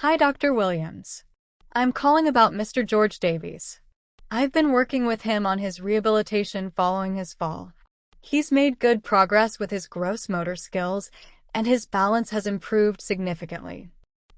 Hi, Dr. Williams. I'm calling about Mr. George Davies. I've been working with him on his rehabilitation following his fall. He's made good progress with his gross motor skills, and his balance has improved significantly.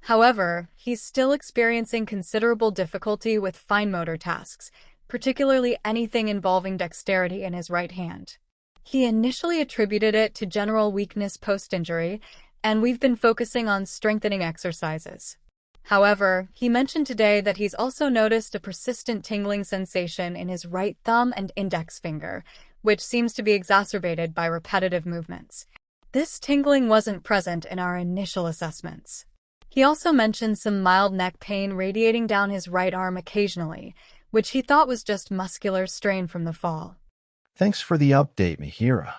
However, he's still experiencing considerable difficulty with fine motor tasks, particularly anything involving dexterity in his right hand. He initially attributed it to general weakness post-injury, and we've been focusing on strengthening exercises. However, he mentioned today that he's also noticed a persistent tingling sensation in his right thumb and index finger, which seems to be exacerbated by repetitive movements. This tingling wasn't present in our initial assessments. He also mentioned some mild neck pain radiating down his right arm occasionally, which he thought was just muscular strain from the fall. Thanks for the update, Mihira.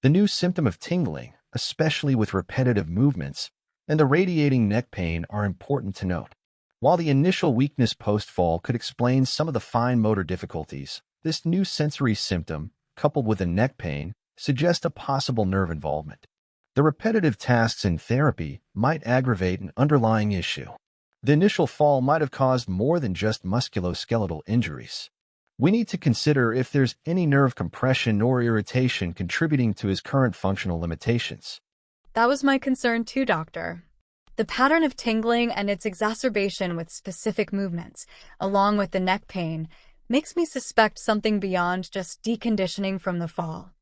The new symptom of tingling, especially with repetitive movements, and the radiating neck pain are important to note. While the initial weakness post-fall could explain some of the fine motor difficulties, this new sensory symptom, coupled with the neck pain, suggests a possible nerve involvement. The repetitive tasks in therapy might aggravate an underlying issue. The initial fall might have caused more than just musculoskeletal injuries. We need to consider if there's any nerve compression or irritation contributing to his current functional limitations. That was my concern too, doctor. The pattern of tingling and its exacerbation with specific movements, along with the neck pain, makes me suspect something beyond just deconditioning from the fall.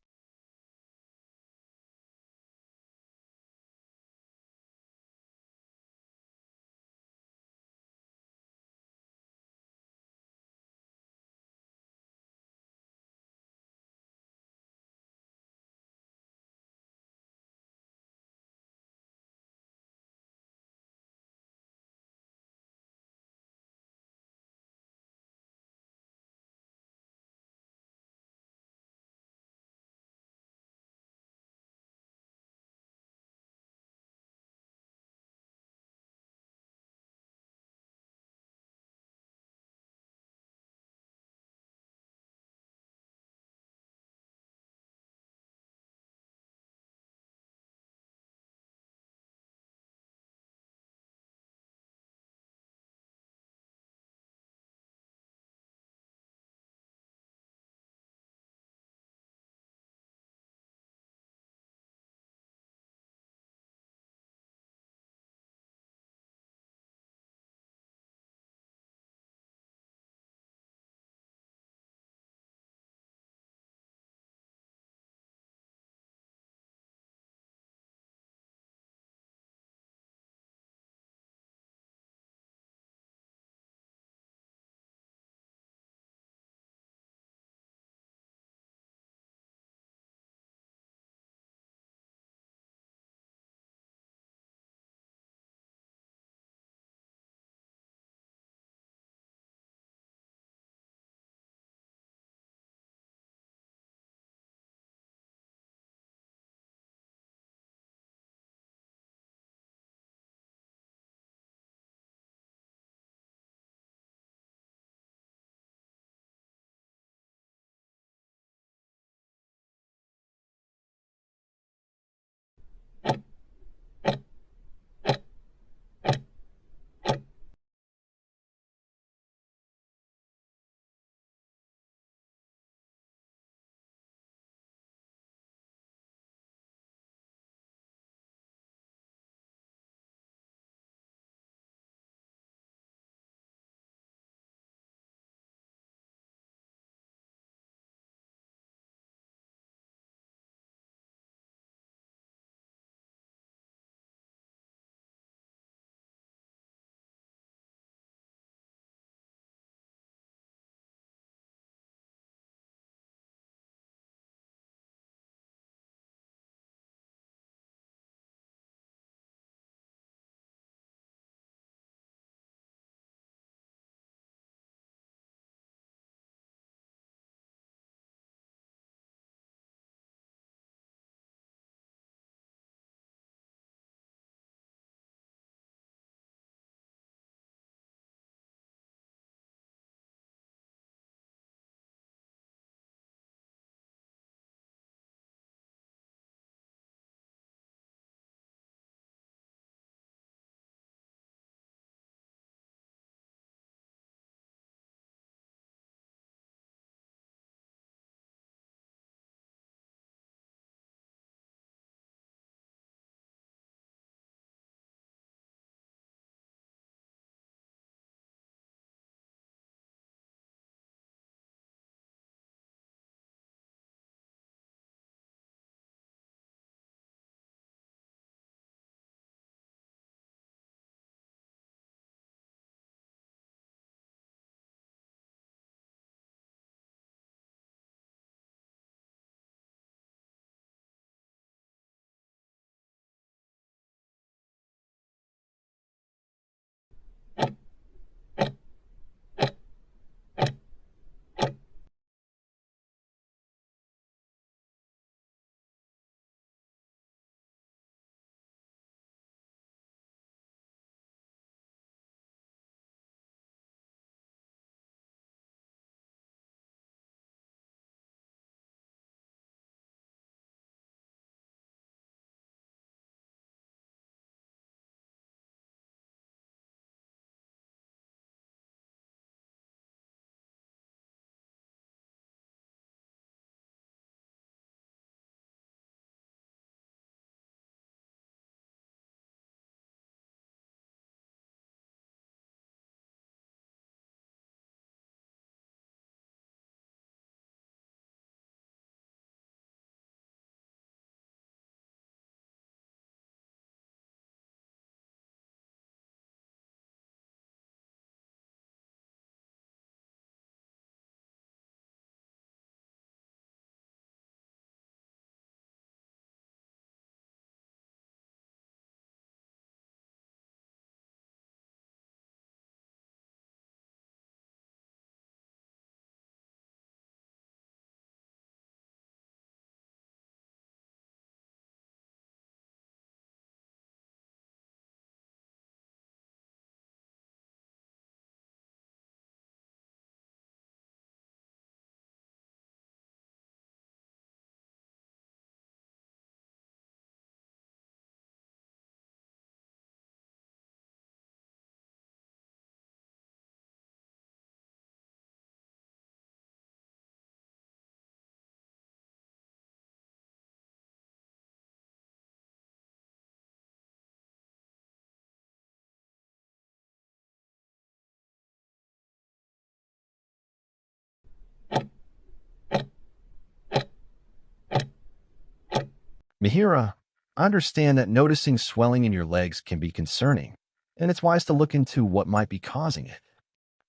Mihira, I understand that noticing swelling in your legs can be concerning, and it's wise to look into what might be causing it.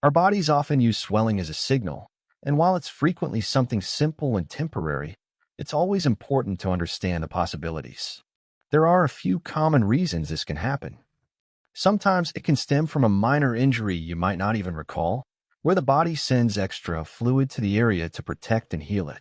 Our bodies often use swelling as a signal, and while it's frequently something simple and temporary, it's always important to understand the possibilities. There are a few common reasons this can happen. Sometimes it can stem from a minor injury you might not even recall, where the body sends extra fluid to the area to protect and heal it.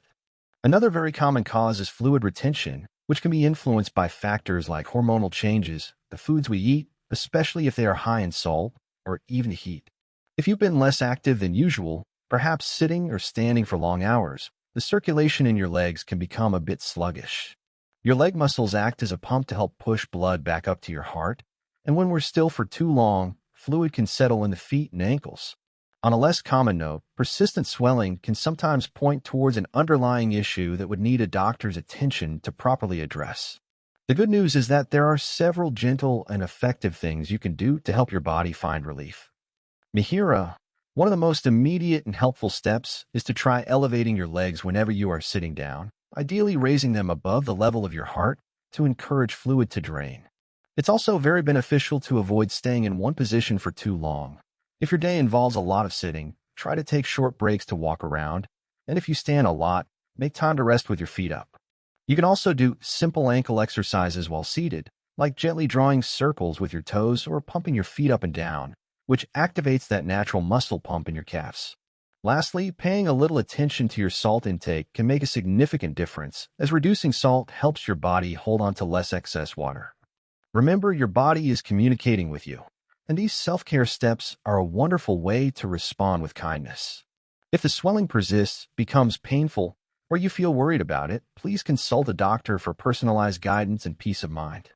Another very common cause is fluid retention, which can be influenced by factors like hormonal changes, the foods we eat, especially if they are high in salt, or even heat. If you've been less active than usual, perhaps sitting or standing for long hours, the circulation in your legs can become a bit sluggish. Your leg muscles act as a pump to help push blood back up to your heart, and when we're still for too long, fluid can settle in the feet and ankles. On a less common note, persistent swelling can sometimes point towards an underlying issue that would need a doctor's attention to properly address. The good news is that there are several gentle and effective things you can do to help your body find relief. Mihira, one of the most immediate and helpful steps is to try elevating your legs whenever you are sitting down, ideally raising them above the level of your heart to encourage fluid to drain. It's also very beneficial to avoid staying in one position for too long. If your day involves a lot of sitting, try to take short breaks to walk around, and if you stand a lot, make time to rest with your feet up. You can also do simple ankle exercises while seated, like gently drawing circles with your toes or pumping your feet up and down, which activates that natural muscle pump in your calves. Lastly, paying a little attention to your salt intake can make a significant difference, as reducing salt helps your body hold on to less excess water. Remember, your body is communicating with you, and these self-care steps are a wonderful way to respond with kindness. If the swelling persists, becomes painful, or you feel worried about it, please consult a doctor for personalized guidance and peace of mind.